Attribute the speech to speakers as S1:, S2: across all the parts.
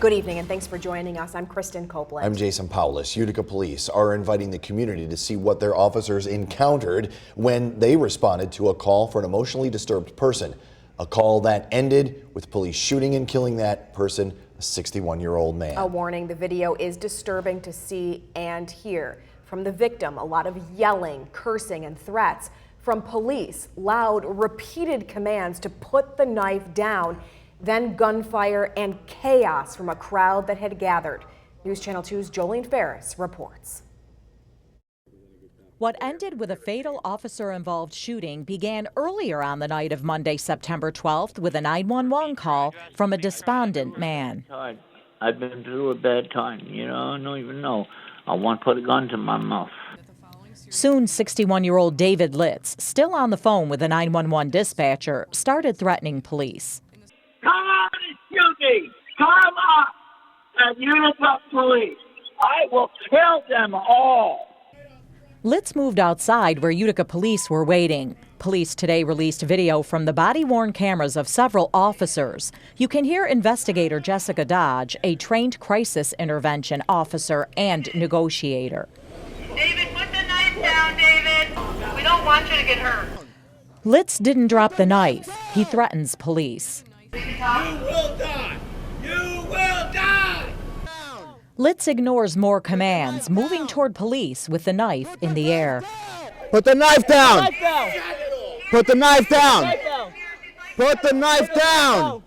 S1: Good evening and thanks for joining us. I'm Kristen Copeland.
S2: I'm Jason Powlis. Utica police are inviting the community to see what their officers encountered when they responded to a call for an emotionally disturbed person. A call that ended with police shooting and killing that person, a 61-year-old man.
S1: A warning, the video is disturbing to see and hear. From the victim, a lot of yelling, cursing, and threats. From police, loud, repeated commands to put the knife down. Then gunfire and chaos from a crowd that had gathered. News Channel 2's Jolene Ferris reports.
S3: What ended with a fatal officer-involved shooting began earlier on the night of Monday, September 12th, with a 911 call from a despondent man.
S4: I've been through a bad time, I don't even know. I want to put a gun to my mouth.
S3: Soon, 61-year-old David Litz, still on the phone with the 911 dispatcher, started threatening police.
S4: Come on and shoot me! Come on! And Utica police! I will kill them all!
S3: Litz moved outside where Utica police were waiting. Police today released video from the body-worn cameras of several officers. You can hear investigator Jessica Dodge, a trained crisis intervention officer and negotiator.
S5: David, put the knife down, David. We don't want you to get hurt.
S3: Litz didn't drop the knife. He threatens police.
S5: You will die! You will die!
S3: Litz ignores more commands, moving toward police with the knife in the air.
S6: Put the knife down! Put the knife down! Put the knife down!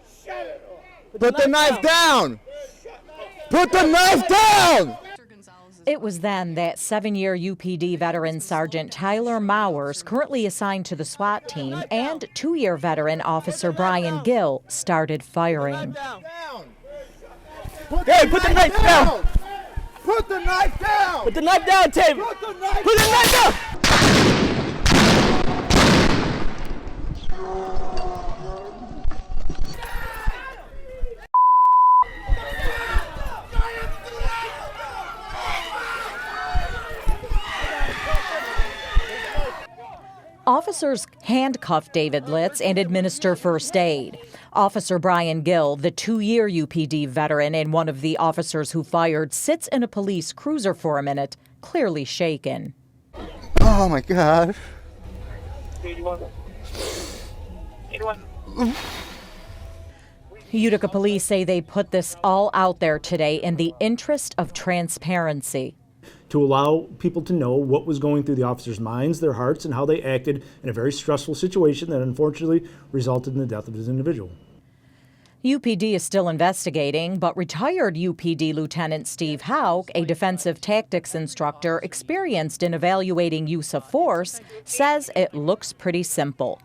S6: Put the knife down! Put the knife down!
S3: It was then that 7-year UPD veteran Sergeant Tyler Mowers, currently assigned to the SWAT team, and 2-year veteran Officer Brian Gill started firing.
S6: Hey, put the knife down! Put the knife down! Put the knife down, Tim! Put the knife down!
S3: Officers handcuff David Litz and administer first aid. Officer Brian Gill, the 2-year UPD veteran and one of the officers who fired, sits in a police cruiser for a minute, clearly shaken.
S6: Oh my God.
S3: Utica police say they put this all out there today in the interest of transparency.
S7: To allow people to know what was going through the officers' minds, their hearts, and how they acted in a very stressful situation that unfortunately resulted in the death of this individual.
S3: UPD is still investigating, but retired UPD Lieutenant Steve Hauk, a defensive tactics instructor experienced in evaluating use of force, says it looks pretty simple.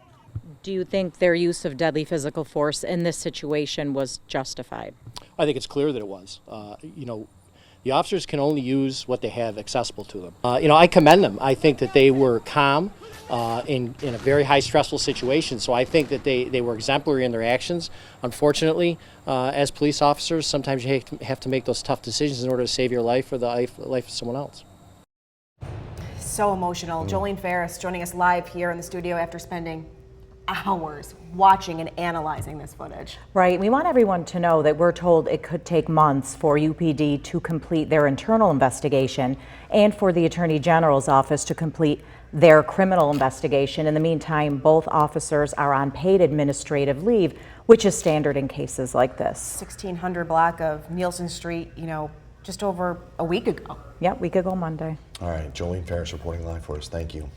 S3: Do you think their use of deadly physical force in this situation was justified?
S8: I think it's clear that it was. The officers can only use what they have accessible to them. I commend them. I think that they were calm in a very high stressful situation. So I think that they were exemplary in their actions. Unfortunately, as police officers, sometimes you have to make those tough decisions in order to save your life or the life of someone else.
S1: So emotional. Jolene Ferris joining us live here in the studio after spending hours watching and analyzing this footage.
S3: Right. We want everyone to know that we're told it could take months for UPD to complete their internal investigation and for the Attorney General's office to complete their criminal investigation. In the meantime, both officers are on paid administrative leave, which is standard in cases like this.
S1: 1600 block of Neilson Street, just over a week ago.
S3: Yeah, week ago Monday.
S2: All right, Jolene Ferris reporting live for us. Thank you.